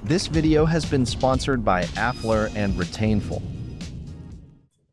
This video has been sponsored by Affler and Retainful.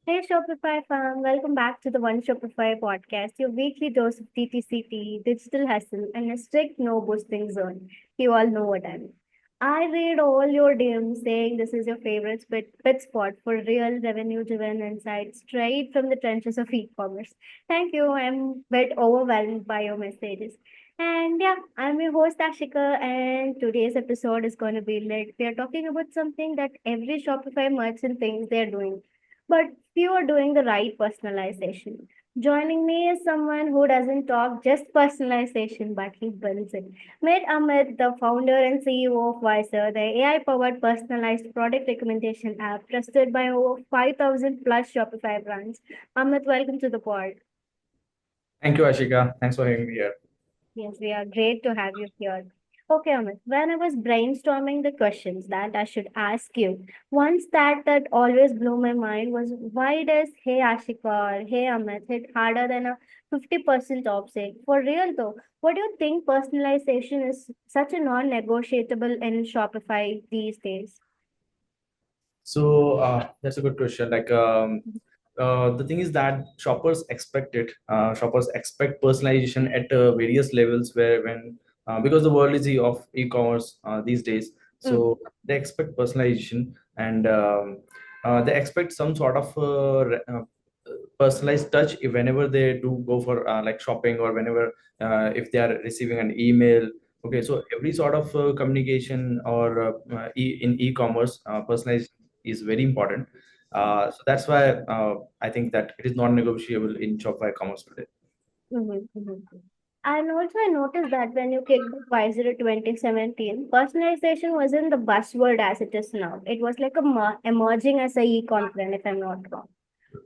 Hey Shopify fam, welcome back to the One Shopify podcast, your weekly dose of TTCT, digital hustle, and a strict no boosting zone. You all know what I mean. I read all your DMs saying this is your favorite pit spot for real revenue driven insights straight from the trenches of e commerce. Thank you. I'm a bit overwhelmed by your messages. And yeah, I'm your host Ashika, and today's episode is going to be lit. We are talking about something that every Shopify merchant thinks they're doing, but few are doing the right personalization. Joining me is someone who doesn't talk just personalization, but he builds it. Meet Amit, the founder and CEO of Wiser, the AI-powered personalized product recommendation app trusted by over 5,000 plus Shopify brands. Amit, welcome to the pod. Thank you, Ashika. Thanks for having me here. Yes, we are great to have you here. Okay, Amit, when I was brainstorming the questions that I should ask you, one stat that always blew my mind was why does Hey Ashika or Hey Amit hit harder than a 50% top sale? For real though, what do you think personalization is such a non-negotiable in Shopify these days? That's a good question. The thing is that shoppers expect it. Shoppers expect personalization at various levels where when because the world is of e-commerce these days, Mm, so they expect personalization and they expect some sort of personalized touch whenever they do go for like shopping or whenever if they are receiving an email. Okay, so every sort of communication or in e-commerce, personalization is very important. So that's why I think that it is non-negotiable in Shopify commerce today. mhm, mhm. And also, I noticed that when you kicked off Visor 2017, personalization wasn't the buzzword as it is now. It was like emerging as a e-com trend, if I'm not wrong.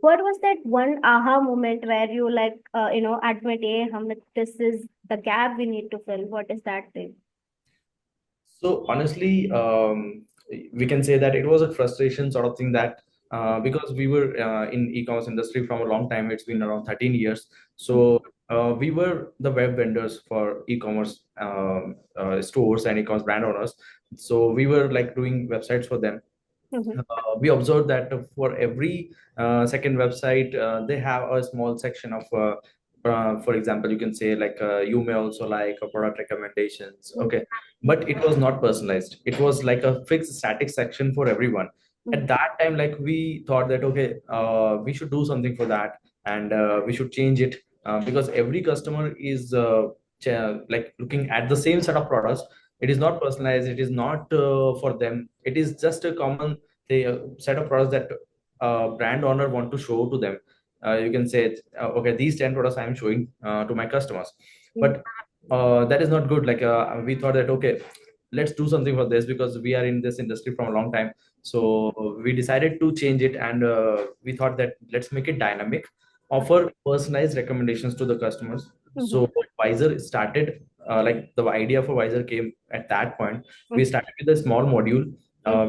What was that one aha moment where you admit, hey, Hamid, this is the gap we need to fill? What is that thing? So honestly, we can say that it was a frustration sort of thing that because we were in e-commerce industry from a long time. It's been around 13 years. So we were the web vendors for e-commerce stores and e-commerce brand owners. So we were like doing websites for them. Mm-hmm. We observed that for every second website, they have a small section of, for example, you can say like you may also like product recommendations. Okay, but it was not personalized. It was like a fixed static section for everyone. At that time, like we thought that okay, we should do something for that, and we should change it because every customer is like looking at the same set of products. It is not personalized. It is not for them. It is just a common set of products that brand owner want to show to them. You can say okay, these 10 products I'm showing to my customers, but that is not good. Like we thought that okay, let's do something for this because we are in this industry from a long time. So we decided to change it, and we thought that let's make it dynamic, offer personalized recommendations to the customers. Mm-hmm. So Wiser started like the idea for Wiser came at that point. We started with a small module.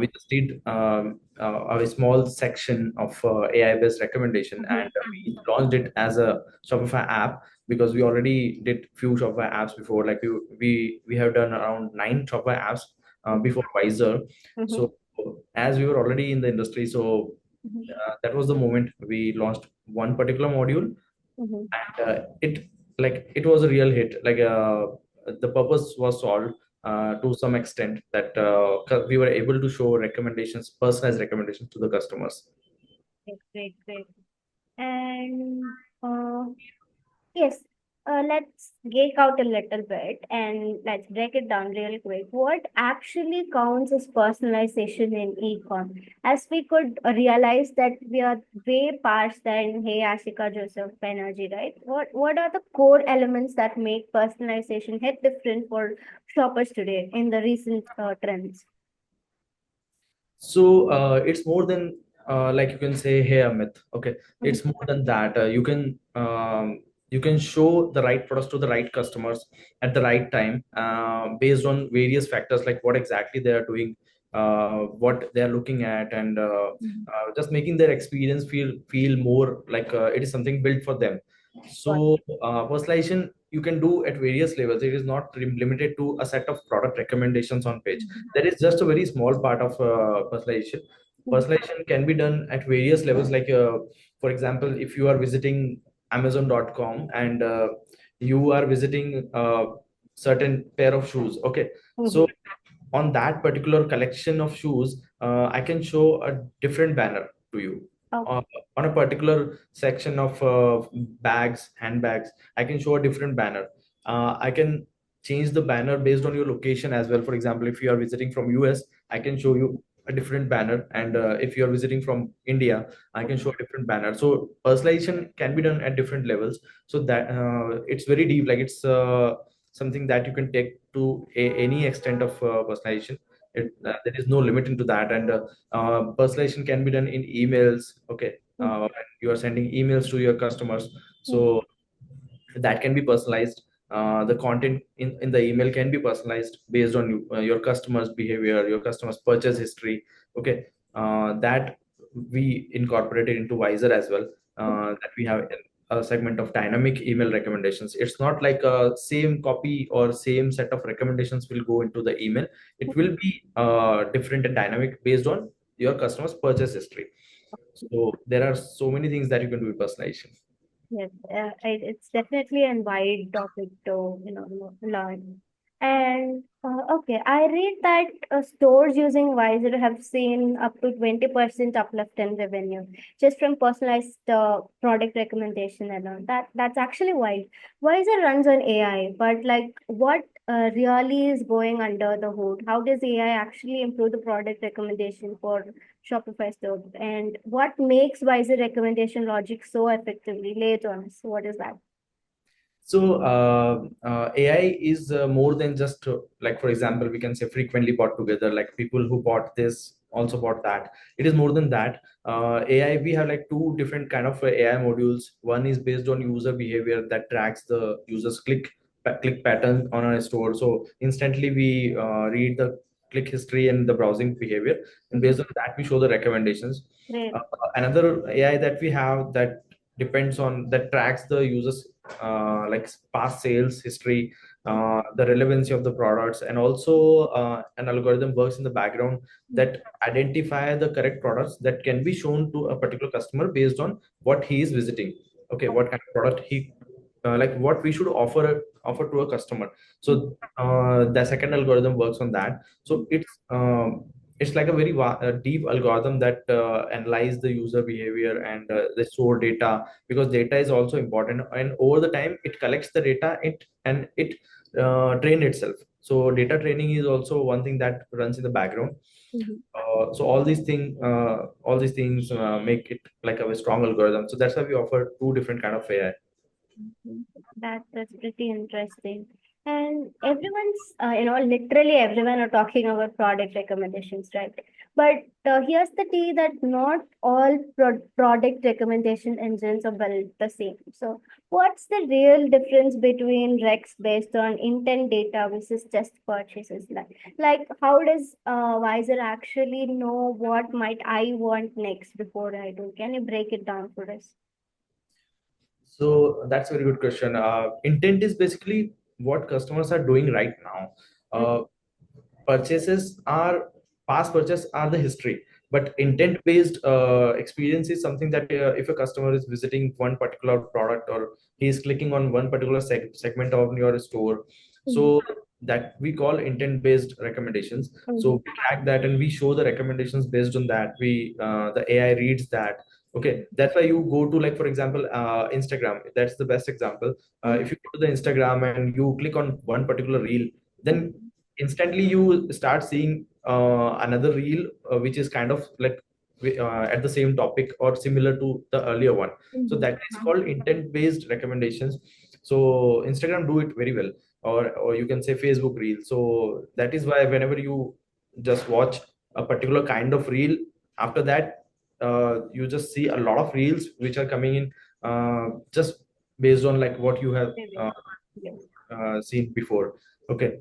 We just did a small section of AI-based recommendation, and we launched it as a Shopify app because we already did few Shopify apps before. Like we have done around 9 Shopify apps before Wiser. Mm-hmm. So as we were already in the industry, so that was the moment we launched one particular module, Mm-hmm. and it was a real hit. Like the purpose was solved to some extent that we were able to show recommendations, personalized recommendations to the customers. Great, great, great. And yes, let's geek out a little bit and let's break it down real quick. What actually counts as personalization in ecom? As we could realize that we are way past than Hey Ashika Joseph Energy, right? What are the core elements that make personalization hit different for shoppers today in the recent trends? So it's more than like you can say, hey Amit. Okay, Mhm, it's more than that. You can show the right products to the right customers at the right time based on various factors like what exactly they are doing, what they are looking at, and mhm, just making their experience feel more like it is something built for them. Got So personalization you can do at various levels. It is not limited to a set of product recommendations on page. That is just a very small part of personalization. it. Personalization can be done at various levels. Like for example, if you are visiting Amazon.com and you are visiting a certain pair of shoes, okay, so Mhm. on that particular collection of shoes, I can show a different banner to you. Okay. Uh, on a particular section of bags, handbags, I can show a different banner. I can change the banner based on your location as well. For example, if you are visiting from US, I can show you a different banner, and if you are visiting from India, I can show a different banner. So personalization can be done at different levels. So that it's very deep. Like it's something that you can take to any extent of personalization. There is no limit into that. And personalization can be done in emails. Okay, Mhm. when you are sending emails to your customers, Mhm. so that can be personalized. The content in the email can be personalized based on your customers behavior, your customers purchase history. Okay, that we incorporated into Wiser as well. That we have a segment of dynamic email recommendations. It's not like a same copy or same set of recommendations will go into the email. It will be different and dynamic based on your customers purchase history. So there are so many things that you can do with personalization. Yes, it's definitely a wide topic to learn. And okay, I read that stores using Wiser have seen up to 20% uplift in revenue just from personalized product recommendation and all. That's actually wild. Wiser runs on AI, but like what really is going under the hood? How does AI actually improve the product recommendation for Shopify store? And what makes Wiser recommendation logic so effectively? Lay it on us. What is that? So AI is more than just like, for example, we can say frequently bought together, like people who bought this also bought that. It is more than that. AI, we have like two different kind of AI modules. One is based on user behavior that tracks the user's click pattern on our store. So instantly we read the click history and the browsing behavior, and Mhm. based on that we show the recommendations. Great. Another AI that we have that depends on that tracks the users like past sales history, the relevancy of the products, and also an algorithm works in the background that identify the correct products that can be shown to a particular customer based on what he is visiting. Okay, what kind of product he like what we should offer to a customer. So the second algorithm works on that. So it's like a very deep algorithm that analyze the user behavior and the store data, because data is also important, and over the time it collects the data and it train itself. So data training is also one thing that runs in the background. Mhm. So all these things make it like a strong algorithm. So that's why we offer two different kind of AI. Mhm. That's pretty interesting. And everyone's, literally everyone are talking about product recommendations, right? But here's the key that not all product recommendation engines are built the same. So, what's the real difference between recs based on intent data versus just purchases? Like how does Wiser actually know what might I want next before I do? Can you break it down for us? So that's a very good question. Intent is basically what customers are doing right now. Uh, Purchases are past purchase are the history, but intent based experience is something that if a customer is visiting one particular product or he is clicking on one particular segment of your store, Mhm. so that we call intent based recommendations. So Mhm. we track that and we show the recommendations based on that. We the AI reads that. Okay, that's why you go to, like, for example, Instagram. That's the best example. If Mhm. you go to the Instagram and you click on one particular reel, then Mhm. instantly you start seeing another reel which is kind of like at the same topic or similar to the earlier one. So Mhm. that is called intent based recommendations. So Instagram do it very well, or you can say Facebook reel. So that is why whenever you just watch a particular kind of reel, after that you just see a lot of reels which are coming in just based on like what you have Maybe. Yes. seen before. Okay.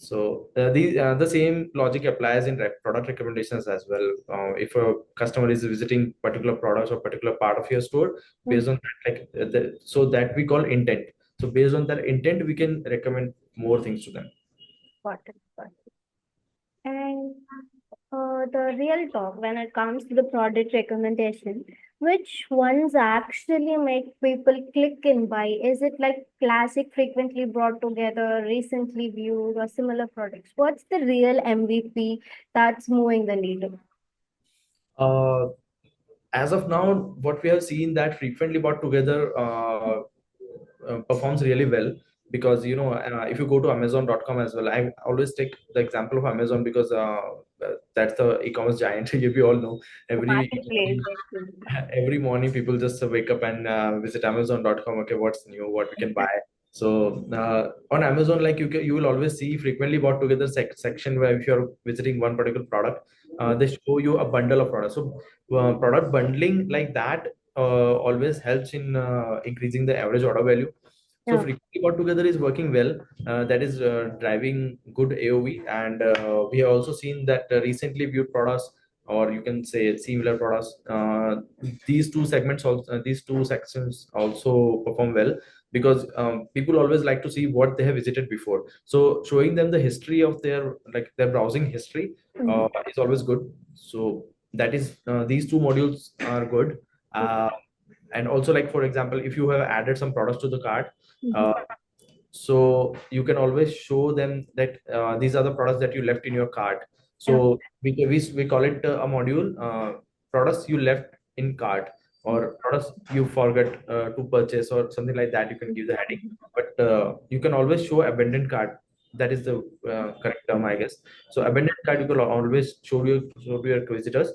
So the same logic applies in product recommendations as well. If a customer is visiting particular products or particular part of your store, Mm. based on that, like so that we call intent. So based on that intent, we can recommend more things to them. Got it. Got it. And the real talk when it comes to the product recommendation, which ones actually make people click and buy? Is it like classic, frequently brought together, recently viewed, or similar products? What's the real MVP that's moving the needle? Uh, as of now, what we have seen that frequently bought together performs really well, because if you go to amazon.com as well, I always take the example of Amazon because that's the e-commerce giant. If you all know, The every marketplace, actually. every morning people just wake up and visit amazon.com. Okay, what's new, what we can buy. So on Amazon, like you will always see frequently bought together section where if you're visiting one particular product, they show you a bundle of products. So product bundling like that always helps in increasing the average order value. So Yeah. frequently bought together is working well. That is driving good AOV, and we have also seen that recently viewed products, or you can say similar products, these two segments also, these two sections also perform well, because people always like to see what they have visited before. So showing them the history of their browsing history Mhm. is always good. So that is these two modules are good. uh, and also, like for example, if you have added some products to the cart, Mhm. uh, so you can always show them that these are the products that you left in your cart. Yeah. So we call it a module, products you left in cart, or products you forgot to purchase, or something like that. You can give the heading, but you can always show abandoned cart. That is the correct term, I guess. So abandoned cart you can always show to your visitors,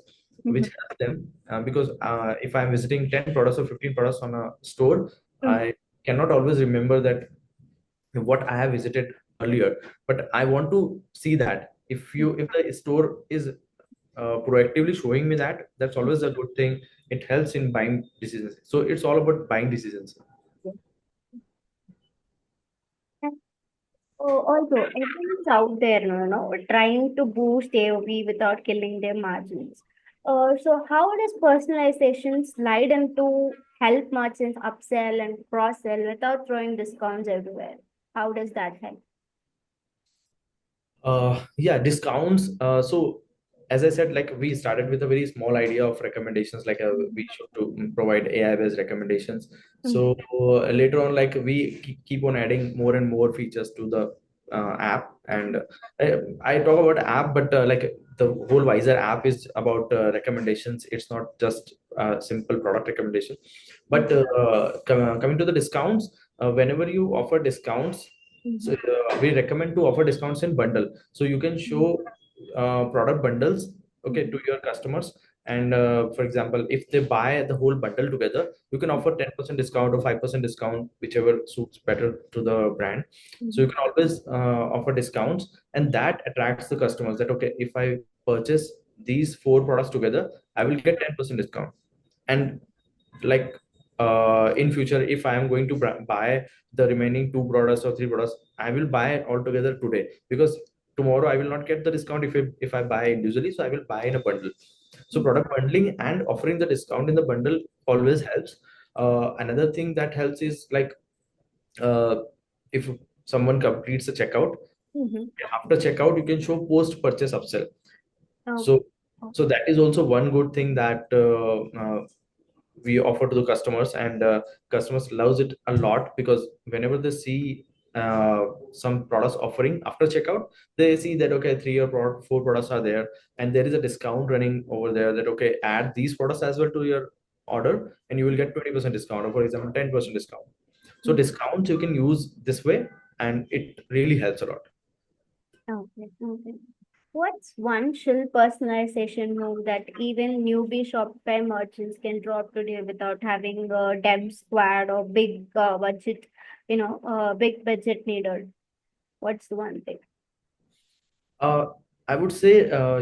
which Mhm. helps them, because if I'm visiting 10 products or 15 products on a store, Mhm. I cannot always remember that what I have visited earlier. But I want to see that if the store is proactively showing me that, that's always a good thing. It helps in buying decisions. So it's all about buying decisions. And also, everyone's out there, trying to boost AOV without killing their margins. So how does personalization slide into help merchants upsell and cross-sell without throwing discounts everywhere? How does that help? Yeah, discounts. So as I said, like we started with a very small idea of recommendations, like we should to provide AI based recommendations. Mhm. So later on, like we keep on adding more and more features to the app. And I talk about app, but like the whole Wiser app is about recommendations. It's not just simple product recommendation. But coming to the discounts, whenever you offer discounts, so Mhm. we recommend to offer discounts in bundle. So you can show product bundles, okay, Mhm. to your customers. And for example, if they buy the whole bundle together, you can offer 10% discount or 5% discount, whichever suits better to the brand. So you Mhm. can always offer discounts, and that attracts the customers that okay, if I purchase these four products together, I will get 10% discount. And like in future, if I am going to buy the remaining two products or three products, I will buy it all together today, because tomorrow I will not get the discount if I buy individually. So I will buy in a bundle. So product bundling and offering the discount in the bundle always helps. Another thing that helps is like uh, if someone completes the checkout, Mhm. after checkout you can show post purchase upsell. Oh, So oh. so that is also one good thing that we offer to the customers, and customers loves it a lot, because whenever they see some products offering after checkout, they see that okay, three or four products are there, and there is a discount running over there, that okay, add these products as well to your order and you will get 20% discount, or for example 10% discount. So Mhm. discounts you can use this way, and it really helps a lot. Okay. Okay. What's one chill personalization move that even newbie Shopify merchants can drop today without having a dev squad or big budget needed? What's the one thing? Uh, I would say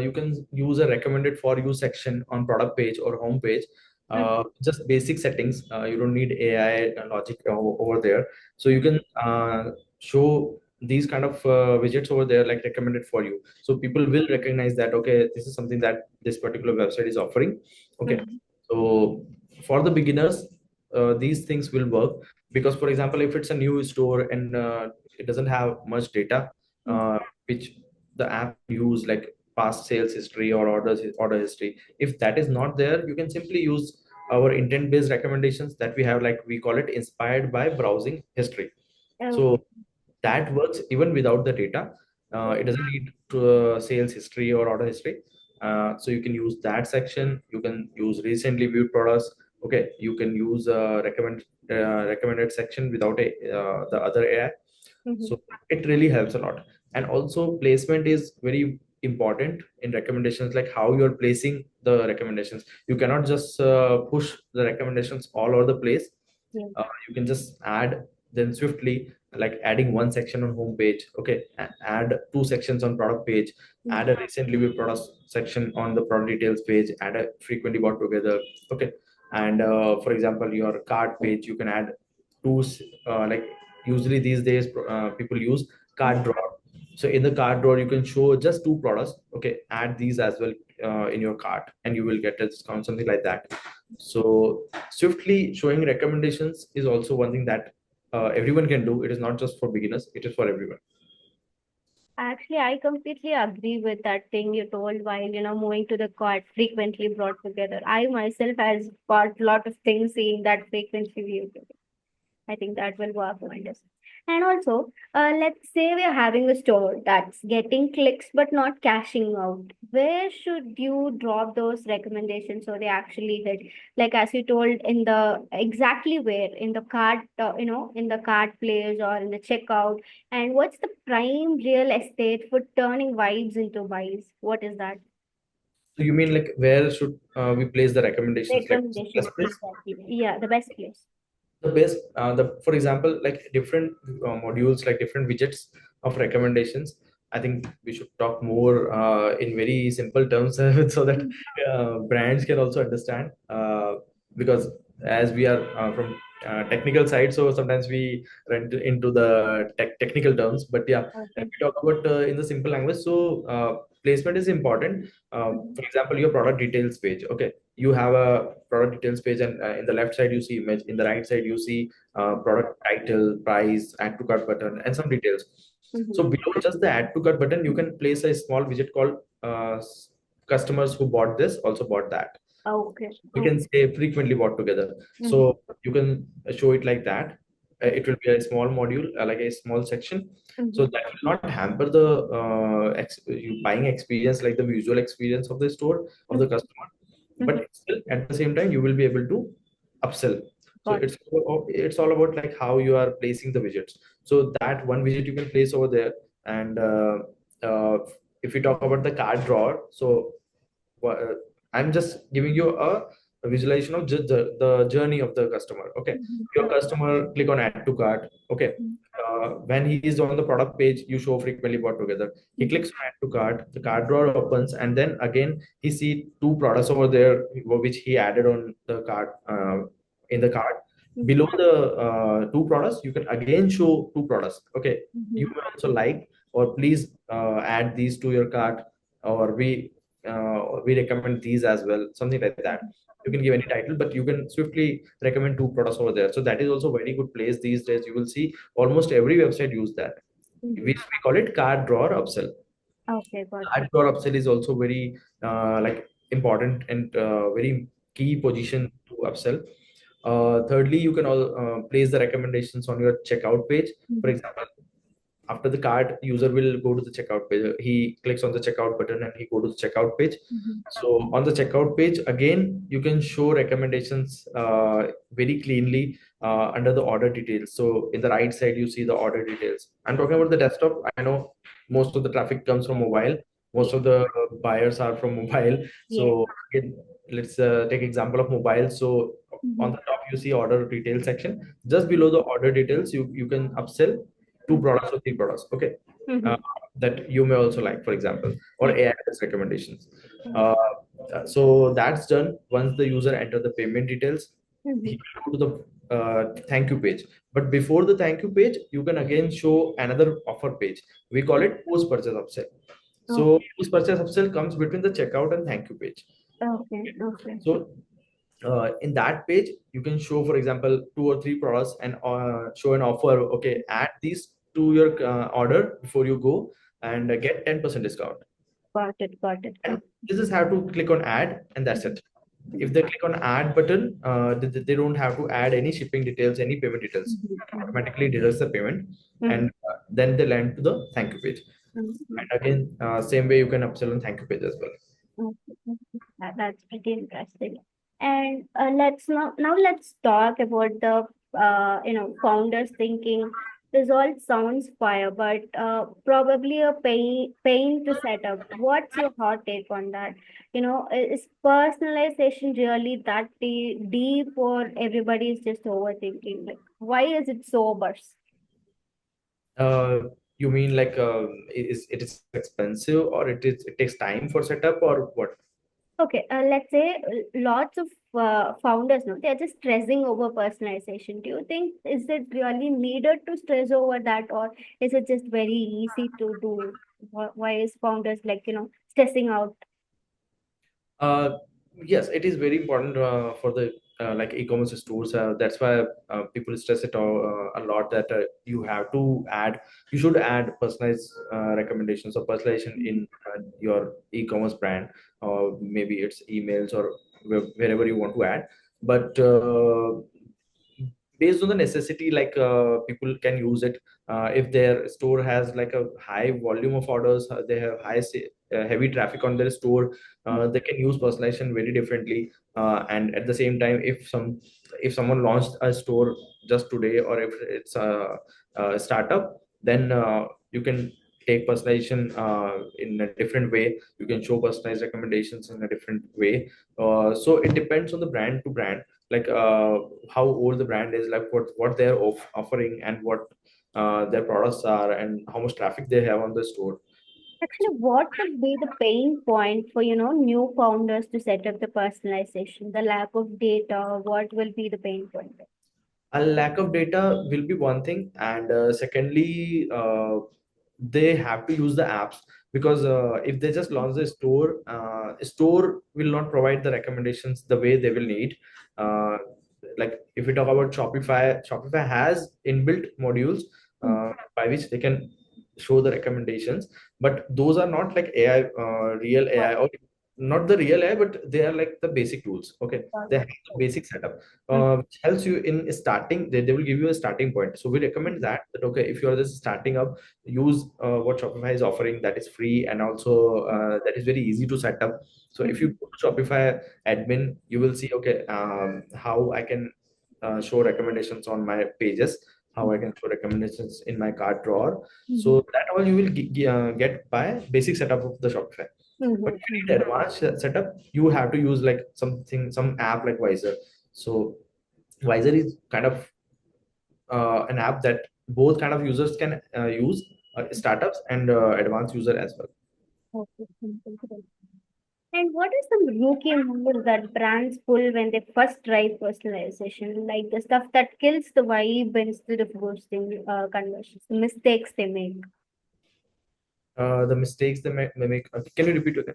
you can use a recommended for you section on product page or home page. Mm. Just basic settings. You don't need AI logic over there. So you can show these kind of widgets over there like recommended for you, so people will recognize that okay, this is something that this particular website is offering. Okay, Mhm. so for the beginners, these things will work, because for example, if it's a new store and it doesn't have much data, which the app use, like past sales history or order history, if that is not there, you can simply use our intent based recommendations that we have, like we call it inspired by browsing history. Okay. So that works even without the data. It doesn't need to, sales history or order history. So you can use that section. You can use recently viewed products. Okay, you can use recommended section without the other AI. Mhm. So it really helps a lot. And also placement is very important in recommendations, like how you're placing the recommendations. You cannot just push the recommendations all over the place. Yeah. You can just add them swiftly, like adding one section on homepage. Okay, add two sections on product page, add a recently viewed product section on the product details page, add a frequently bought together. Okay, and for example, your cart page, you can add two like usually these days people use cart drawer. So in the cart drawer you can show just two products. Okay, add these as well in your cart and you will get a discount, something like that. So swiftly showing recommendations is also one thing that everyone can do. It is not just for beginners, it is for everyone. Actually, I completely agree with that thing you told while, moving to the cart frequently brought together. I myself has got a lot of things seeing that frequently viewed. I think that will work wonders. And also, let's say we are having a store that's getting clicks but not cashing out. Where should you drop those recommendations so they actually hit? Like as you told, in the exactly where in the cart, in the cart place or in the checkout. And what's the prime real estate for turning vibes into buys? What is that? So you mean like where should we place the recommendations, like Recommendations, best place? exactly. Yeah, the best place. The best the for example, like different modules, like different widgets of recommendations. I think we should talk more in very simple terms so that brands can also understand, because as we are from technical side, so sometimes we run into the technical terms. But yeah, if Okay. we talk about in the simple language, so placement is important. Mhm. For example, your product details page. Okay, you have a product details page, and in the left side you see image, in the right side you see product title, price, add to cart button, and some details. So Mhm. below just the add to cart button, you can place a small widget called customers who bought this also bought that. Okay. We Okay. can say frequently bought together. Mhm. So you can show it like that. It will be a small module, like a small section. So Mhm. that will not hamper the you buying experience, like the visual experience of the store of the Mhm. customer. Mhm. But still, at the same time, you will be able to upsell. So Got it. it's all about like how you are placing the widgets. So that one widget you can place over there, and uh, if we talk about the card drawer, so uh, I'm just giving you a visualization of the journey of the customer. Okay, Mhm. your customer click on add to cart. Okay, Mhm. when he is on the product page, you show frequently bought together. He Mhm. clicks on add to cart, the cart drawer opens, and then again he see two products over there which he added on the cart, in the cart. Mhm. Below the two products, you can again show two products. Okay, you Mhm. may also like, or please add these to your cart, or we recommend these as well, something like that. You can give any title, but you can swiftly recommend two products over there. So that is also very good place these days. You will see almost every website use that, Mhm. which we call it card drawer upsell. Okay, got it. Card drawer upsell is also very like important and very key position to upsell. Thirdly, you can all place the recommendations on your checkout page. For Mhm. example, after the card, user will go to the checkout page. He clicks on the checkout button and he go to the checkout page. Mhm. So on the checkout page, again, you can show recommendations very cleanly under the order details. So in the right side, you see the order details. I'm talking about the desktop. I know most of the traffic comes from mobile. Most Ye- of the buyers are from mobile. Yes. So again, let's take example of mobile. So on Mhm. the top, you see order detail section. Just below the order details, you can upsell two Mhm. products or three products. Okay, uh, Mhm. that you may also like, for example, or Yes. AI recommendations. Mhm. Uh, so that's done. Once the user enter the payment details, he Mhm. will go to the thank you page. But before the thank you page, you can again show another offer page. We call it post purchase upsell. So Okay, post purchase upsell comes between the checkout and thank you page. okay, okay. So in that page, you can show, for example, two or three products and show an offer. Okay, add these to your order before you go and get 10% discount. Got it, got it, got And this is how to click on add, and that's it. If they click on add button, they don't have to add any shipping details, any payment details. it. Automatically deducts the payment, Mhm, and then they land to the thank you page. mhm. And again, same way you can upsell on thank you page as well. Okay, okay. That's pretty interesting. And let's talk about the founders thinking this all sounds fire, but probably a pain to set up. What's your hot take on that? Is personalization really that deep, or everybody is just overthinking? Like, why is it so burst? Uh, you mean like it is expensive, or it takes time for setup, or what? Okay, let's say lots of founders, no, they're just stressing over personalization. Do you think is it really needed to stress over that, or is it just very easy to do? Why is founders like stressing out? Uh, yes, it is very important for the like e-commerce stores. That's why people stress it a lot that you should add personalized recommendations or personalization in your e-commerce brand, or maybe it's emails or wherever you want to add. But based on the necessity, like people can use it if their store has like a high volume of orders, they have heavy traffic on their store, they can use personalization very differently. And at the same time, if someone launched a store just today, or if it's a startup, then you can take personalization in a different way. You can show personalized recommendations in a different way. So it depends on the brand to brand, like how old the brand is, like what they're offering, and what their products are, and how much traffic they have on the store. Actually, what would be the pain point for new founders to set up the personalization? The lack of data. What will be the pain point? A lack of data will be one thing, and secondly, they have to use the apps, because if they just launch the store, store will not provide the recommendations the way they will need. uh, like if we talk about Shopify has inbuilt modules by which they can show the recommendations, but those are not like AI, real AI, or not the real AI, but they are like the basic tools. Okay, they have the basic setup which helps you in starting. They will give you a starting point. So we recommend that okay, if you are just starting up, use what Shopify is offering, that is free, and also that is very easy to set up. So if you go to Shopify admin, you will see, okay, how I can show recommendations on my pages, how I can show recommendations in my cart drawer. So that all you will get by basic setup of the Shopify. But if you need advanced setup, you have to use like some app like Visor. So Visor is kind of an app that both kind of users can use, startups and advanced user as well. Okay. And what is some rookie move that brands pull when they first try personalization? Like the stuff that kills the vibe instead of boosting conversions, the mistakes they make. The mistakes they make. Can you repeat again?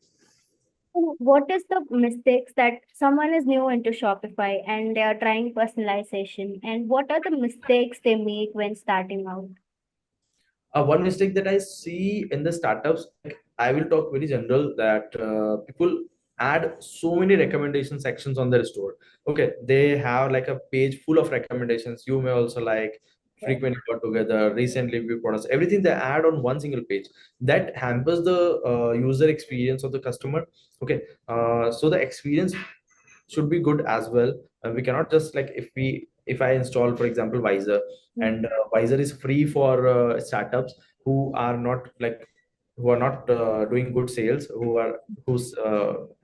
What is the mistakes that someone is new into Shopify and they are trying personalization? And what are the mistakes they make when starting out? One mistake that I see in the startups, like I will talk very general, that people add so many recommendation sections on their store. Okay, they have like a page full of recommendations. You may also like frequently got together, recently viewed products, everything they add on one single page. That hampers the user experience of the customer. Okay, so the experience should be good as well. We cannot just like, if I install, for example, Visor, and Visor is free for startups who are not like, who are not doing good sales, whose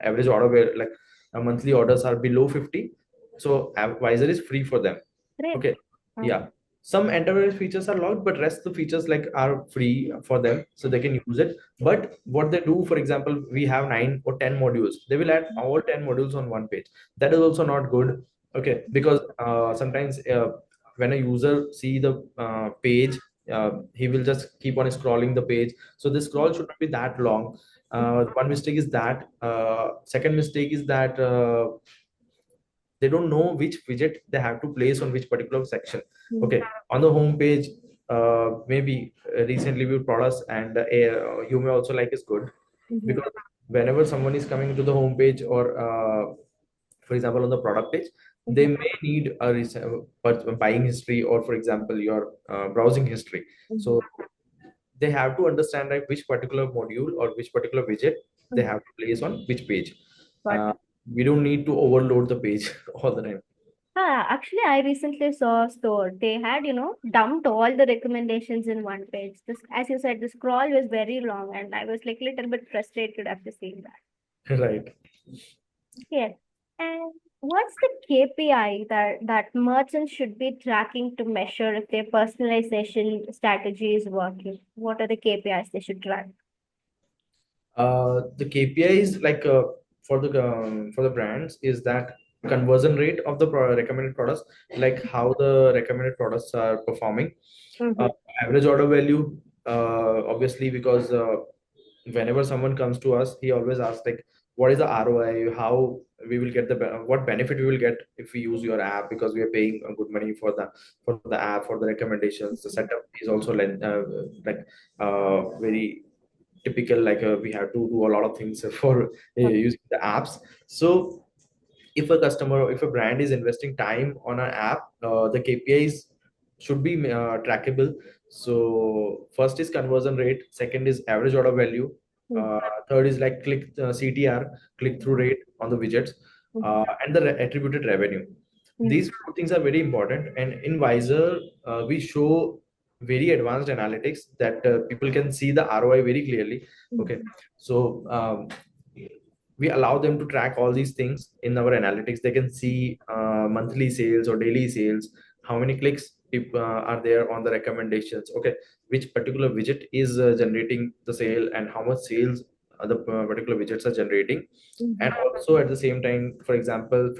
average like monthly orders are below 50. So Visor is free for them. Great. Okay, yeah. Some enterprise features are locked, but rest of the features like are free for them, so they can use it. But what they do, for example, we have 9 or 10 modules. They will add all 10 modules on one page. That is also not good. Okay, because sometimes when a user see the page, he will just keep on scrolling the page, so the scroll should not be that long. One mistake is that. Second mistake is that they don't know which widget they have to place on which particular section. Mhm. Okay, on the home page, maybe recently viewed products, and you may also like is good, Mhm. because whenever someone is coming to the home page, or for example on the product page, they Mhm. may need a buying history, or for example your browsing history. Mhm. So they have to understand like which particular module or which particular widget they Mhm. have to place on which page. Got uh, it. we don't need to overload the page all the time. Actually, I recently saw a store. They had, dumped all the recommendations in one page. This, as you said, the scroll was very long, and I was like little bit frustrated after seeing that. Right. Yes. And what's the KPI that merchants should be tracking to measure if their personalization strategy is working? What are the KPIs they should track? The KPIs like for the brands is that conversion rate of the recommended products, like how the recommended products are performing. uh, Mm-hmm. Average order value, obviously, because whenever someone comes to us, he always asks like, what is the ROI, how we will get what benefit we will get if we use your app, because we are paying good money for the app, for the recommendations. The setup is also like very typical, like we have to do a lot of things for using the apps. So if a customer, if a brand is investing time on an app, the KPIs should be trackable. So first is conversion rate, second is average order value, uh, third is like CTR, click through rate on the widgets, and the attributed revenue. These four things are very important, and in Visor we show very advanced analytics that people can see the ROI very clearly. Okay, so we allow them to track all these things in our analytics. They can see monthly sales or daily sales, how many clicks are there on the recommendations, okay, which particular widget is generating the sale, and how much sales the particular widgets are generating. And Mm-hmm. also at the same time, for example,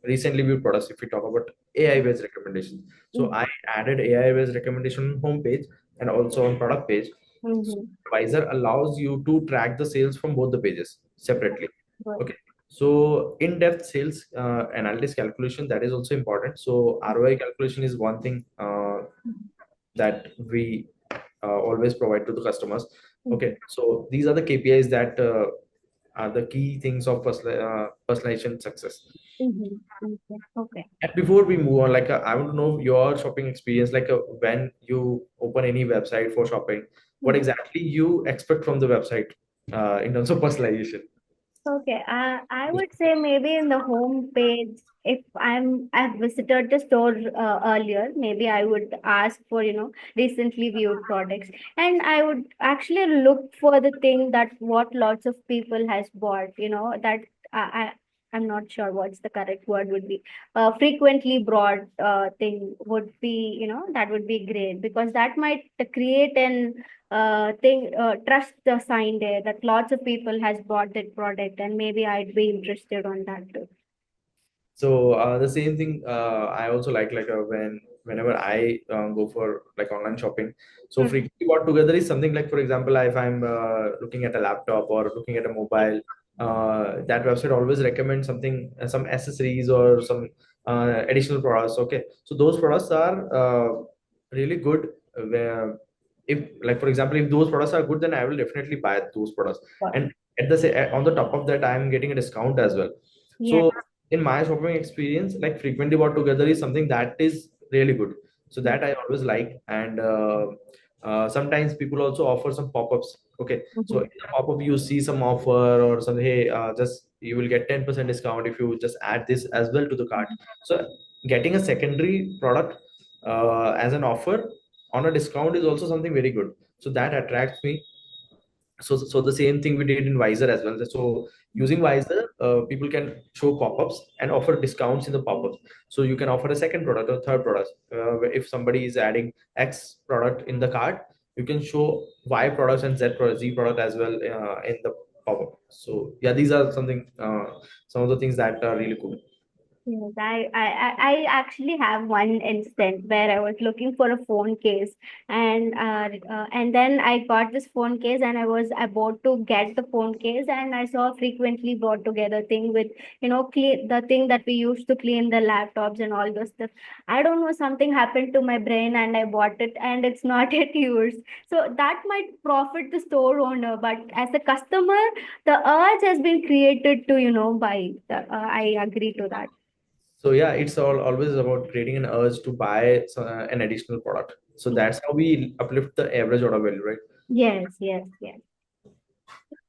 recently viewed products, if we talk about AI based recommendations, so I added AI based recommendation on homepage and also on product page. So Mm-hmm. Advisor allows you to track the sales from both the pages separately. Good. Okay. So in-depth sales analytics calculation, that is also important. So ROI calculation is one thing that we always provide to the customers. Okay. So these are the KPIs that are the key things of personalization success. Mm-hmm. Okay. Okay. And before we move on, like I want to know your shopping experience. Like when you open any website for shopping, what exactly you expect from the website in terms of personalization? Okay, I would say maybe in the home page, if I've visited the store earlier, maybe I would ask for, recently viewed products, and I would actually look for the thing that what lots of people has bought, that I'm not sure what's the correct word would be. Frequently bought thing would be, that would be great, because that might create an thing trust the sign there that lots of people has bought that product, and maybe I'd be interested on that too. So the same thing I also like whenever I go for like online shopping. So Mm, frequently bought together is something like, for example, if I'm looking at a laptop or looking at a mobile, that website always recommends something, some accessories or some additional products. Okay, so those products are really good. Where if, like for example, if those products are good, then I will definitely buy those products. got And at on the top of that, I am getting a discount as well. Yes. So in my shopping experience, like frequently bought together is something that is really good. So Mm, that I always like. And sometimes people also offer some pop-ups. Okay, so mhm, in the pop-up you see some offer or something. Hey, just you will get 10% discount if you just add this as well to the cart. So getting a secondary product as an offer on a discount is also something very good. So that attracts me. So the same thing we did in Visor as well. So using Visor, people can show pop-ups and offer discounts in the pop-ups. So you can offer a second product or third product. If somebody is adding X product in the cart, you can show Y products and Z product as well in the pop-up. So yeah, these are something some of the things that are really cool. Yes, I actually have one instant where I was looking for a phone case, and then I got this phone case, and I was about to get the phone case, and I saw a frequently brought together thing with, clean the thing that we used to clean the laptops and all those stuff. I don't know, something happened to my brain, and I bought it, and it's not yet used. So that might profit the store owner, but as a customer, the urge has been created to, buy. I agree to that. So yeah, it's all always about creating an urge to buy an additional product. So that's how we uplift the average order value, right? Yes, yes, yes.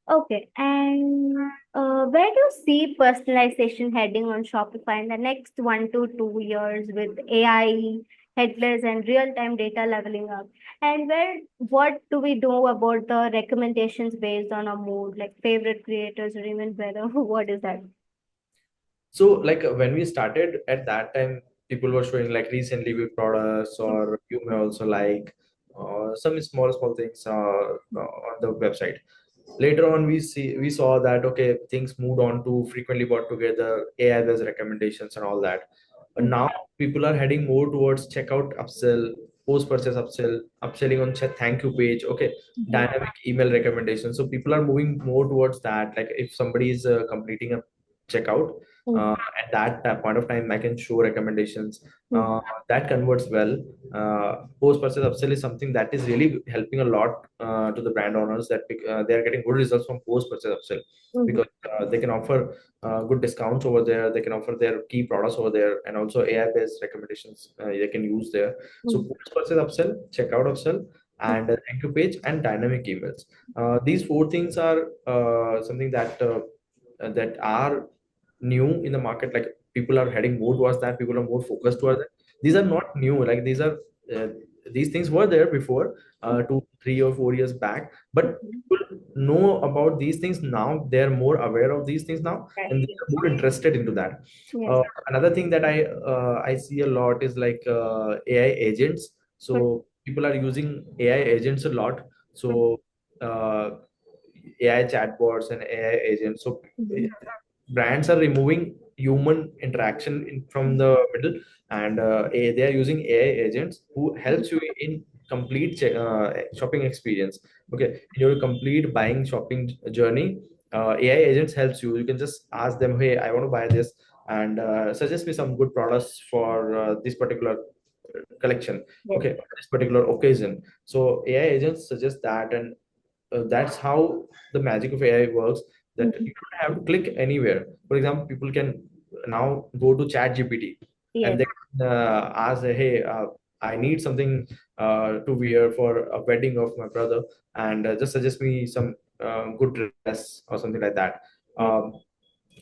Okay, and where do you see personalization heading on Shopify in the next 1 to 2 years with AI, headless, and real-time data leveling up? And what do we do about the recommendations based on our mood, like favorite creators or even weather? What is that? So like when we started at that time, people were showing like recently with products, or you may also like some small things on the website. Later on, we saw that okay, things moved on to frequently bought together, AI based recommendations and all that. But Mhm, now people are heading more towards checkout upsell, post purchase upsell, upselling on thank you page, okay, mhm, dynamic email recommendations. So people are moving more towards that. Like if somebody is completing a checkout, mhm, at that point of time, I can show recommendations. mhm, That converts well. Post purchase upsell is something that is really helping a lot to the brand owners, that they are getting good results from post purchase upsell, mhm, because they can offer good discounts over there. They can offer their key products over there, and also AI based recommendations they can use there. So mhm, post purchase upsell, checkout upsell, and thank you page and dynamic emails. These four things are something that are new in the market. Like people are heading more towards that. People are more focused towards it. These are not new. Like uh, these things were there before, mhm, 2 3 or 4 years back, but mhm. people know about these things now. They're more aware of these things now, Right. and they're more interested into that. Yes. Another thing that I see a lot is like AI agents. Mhm, So people are using AI agents a lot. mhm, So uh, AI chatbots and AI agents. So mhm, brands are removing human interaction from the middle, and they are using AI agents who mhm. helps you in complete shopping experience. Okay, in your complete buying shopping journey, AI agents helps you. You can just ask them, hey, I want to buy this, and suggest me some good products for this particular collection, Yes. okay, this particular occasion. So AI agents suggest that, and that's how the magic of AI works. That Mhm. you don't have to click anywhere. For example, people can now go to Chat GPT, and Yes. they can, ask, hey, I need something to wear for a wedding of my brother, and just suggest me some good dress or something like that. Yes. Um,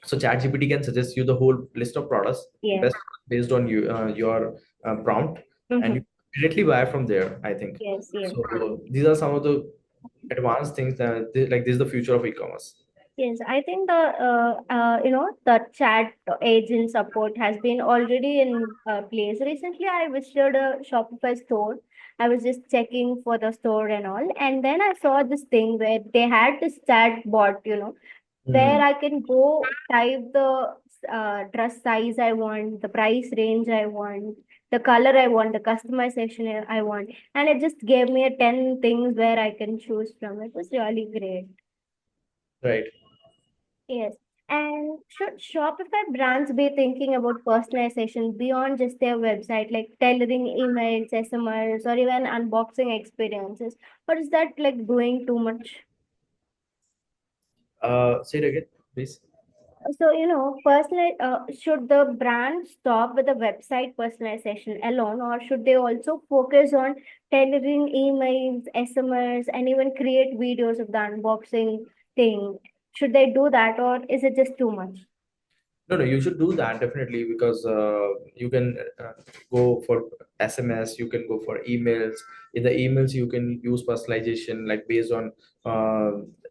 so ChatGPT can suggest you the whole list of products Yes. best based on your prompt, and you Mhm. directly buy from there, I think. Yes. Yes. So these are some of the advanced things like this is the future of e-commerce. Yes, I think the chat agent support has been already in place. Recently, I visited a Shopify store. I was just checking for the store and all, and then I saw this thing where they had this chat bot, where Hmm. I can go type the dress size I want, the price range I want, the color I want, the customization I want, and it just gave me a 10 things where I can choose from. It was really great. Right. Yes. And should Shopify brands be thinking about personalization beyond just their website, like tailoring emails, SMRs, or even unboxing experiences? Or is that like doing too much? Say it again, please. So, should the brand stop with the website personalization alone, or should they also focus on tailoring emails, SMRs, and even create videos of the unboxing thing? Should they do that, or is it just too much? No, no, you should do that definitely, because you can go for SMS, you can go for emails. In the emails, you can use personalization, like based on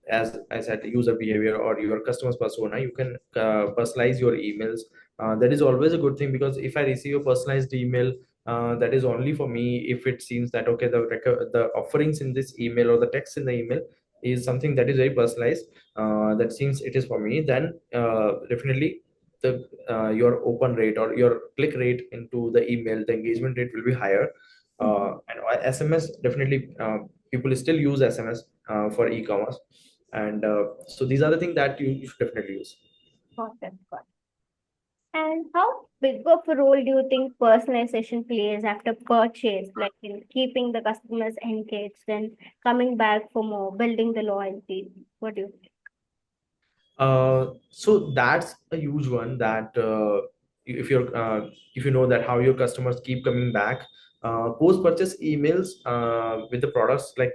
as I said, user behavior or your customer's persona. You can personalize your emails. That is always a good thing, because if I receive a personalized email, that is only for me. If it seems that okay, the offerings in this email or the text in the email is something that is very personalized, that seems it is for me, then definitely the your open rate or your click rate into the email, the engagement rate will be higher. And SMS definitely, people still use SMS for e-commerce, and so these are the things that you should definitely use. Got it, got it. And how big of a role do you think personalization plays after purchase, like in keeping the customers engaged and coming back for more, building the loyalty? What do you think? So that's a huge one, that if you're if you know that how your customers keep coming back, post purchase emails with the products, like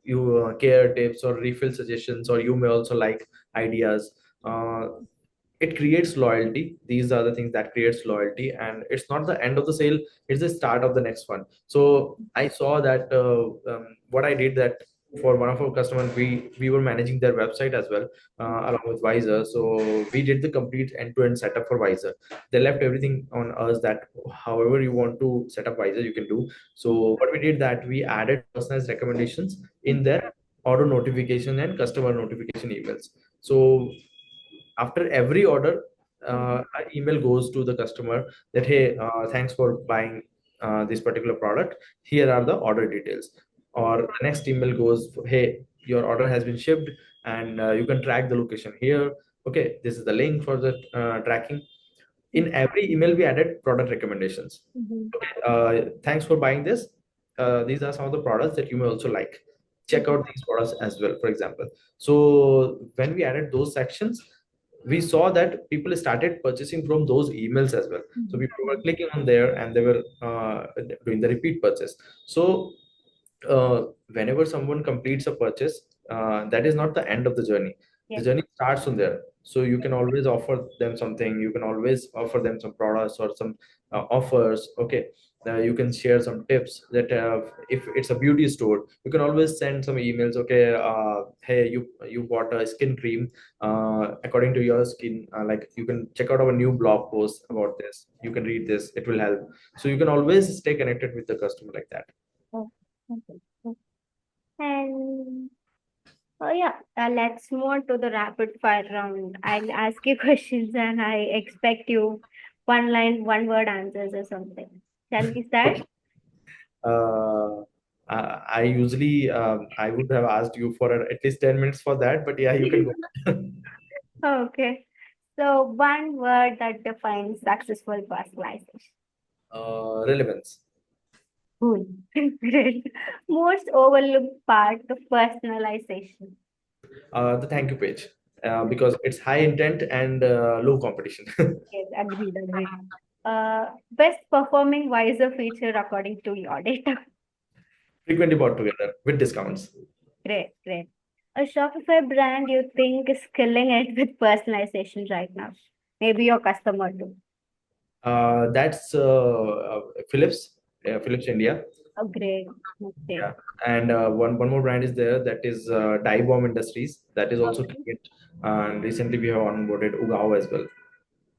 you care tips or refill suggestions, or you may also like ideas. uh, it creates loyalty. These are the things that creates loyalty, and it's not the end of the sale, it's the start of the next one. So I saw that what I did, that for one of our customers, we were managing their website as well, along with Visor. So we did the complete end-to-end setup for Visor. They left everything on us, that however you want to set up Visor, you can do. So what we did, that we added personalized recommendations in their auto notification and customer notification emails. So after every order, an email goes to the customer that, hey, thanks for buying this particular product, here are the order details. Or the next email goes, hey, your order has been shipped, and you can track the location here. Okay, this is the link for the tracking. In every email we added product recommendations. Mm-hmm. Thanks for buying this. These are some of the products that you may also like. Check out these products as well, for example. So when we added those sections, we saw that people started purchasing from those emails as well. So people were clicking on there, and they were doing the repeat purchase. So whenever someone completes a purchase, that is not the end of the journey. The Yes. journey starts from there. So you can always offer them something. You can always offer them some products or some offers. Okay. You can share some tips that if it's a beauty store, you can always send some emails. Okay, hey, you bought a skin cream according to your skin. Like, you can check out our new blog post about this. You can read this. It will help. So you can always stay connected with the customer like that. Oh, okay. And oh yeah, let's move on to the rapid fire round. I'll ask you questions and I expect you one line, one word answers or something. Shall we start? Okay. Uh, I usually I would have asked you for at least 10 minutes for that, but yeah, you can go. Okay. So one word that defines successful personalization. Relevance. Cool. Great. Most overlooked part of personalization. The thank you page, because it's high intent and low competition. Yes, agreed, agreed. Best performing wiser feature according to your data. Frequently bought together with discounts. Great, great. A Shopify brand you think is killing it with personalization right now. Maybe your customer too. That's Philips, Philips India. Oh, great. Okay. Yeah, and one more brand is there, that is Dye Bomb Industries. That is also Okay. killing it. And recently we have onboarded Ugao as well.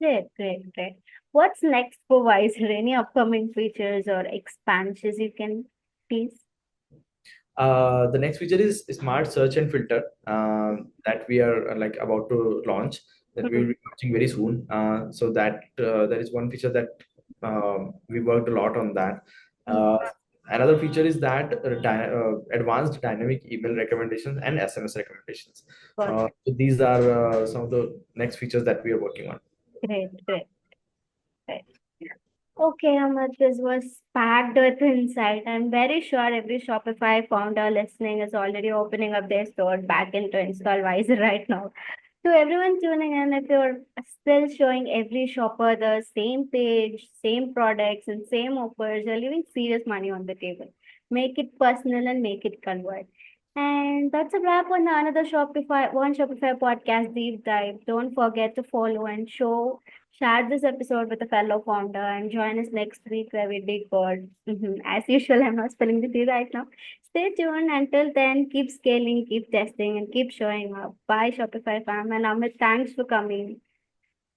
Great, great, great. What's next for Wiser? Any upcoming features or expansions you can tease? The next feature is smart search and filter, that we are like about to launch, that we will Mhm. be launching very soon. So that is one feature that we worked a lot on that. Uh, Another feature is that advanced dynamic email recommendations and SMS recommendations. Got it. So these are some of the next features that we are working on. Great, great, great. Okay, Ahmad, this was packed with insight. I'm very sure every Shopify founder listening is already opening up their store backend to install Wiser right now. To everyone tuning in, if you're still showing every shopper the same page, same products, and same offers, you're leaving serious money on the table. Make it personal and make it convert. And that's a wrap on another Shopify podcast deep dive. Don't forget to follow and share this episode with a fellow founder and join us next week where we dig God. As usual, I'm not spelling the T right now. Stay tuned. Until then, keep scaling, keep testing, and keep showing up. Bye, Shopify fam. And Amit, thanks for coming.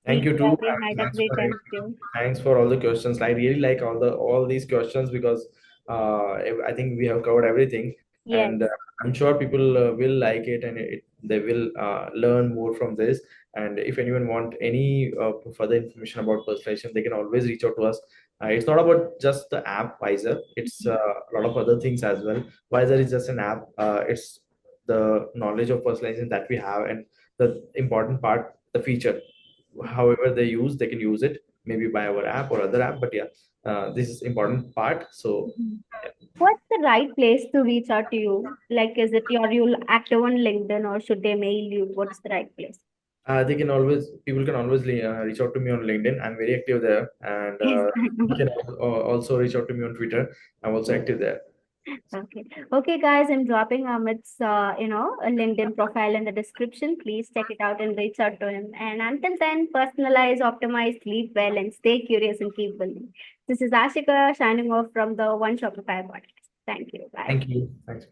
Thank We you too. really had a Thanks great for time with you. thanks for all the questions. I really like all these questions, because I think we have covered everything. Yes. and I'm sure people will like it, and they will learn more from this. And if anyone want any further information about personalization, they can always reach out to us. It's not about just the app Wiser, it's a lot of other things as well. Wiser is just an app. It's the knowledge of personalization that we have, and the important part, the feature, however they can use it, maybe by our app or other app. But yeah, this is important part. So Mhm. What's the right place to reach out to you? Like, is it you'll active on LinkedIn or should they mail you? What's the right place? people can always reach out to me on LinkedIn. I'm very active there, and you can also reach out to me on Twitter. I'm also active there. Okay. Okay, guys, I'm dropping Amit's, a LinkedIn profile in the description. Please check it out and reach out to him. And until then, personalize, optimize, sleep well, and stay curious and keep building. This is Ashika signing off from the One Shopify podcast. Thank you. Bye. Thank you. Thanks.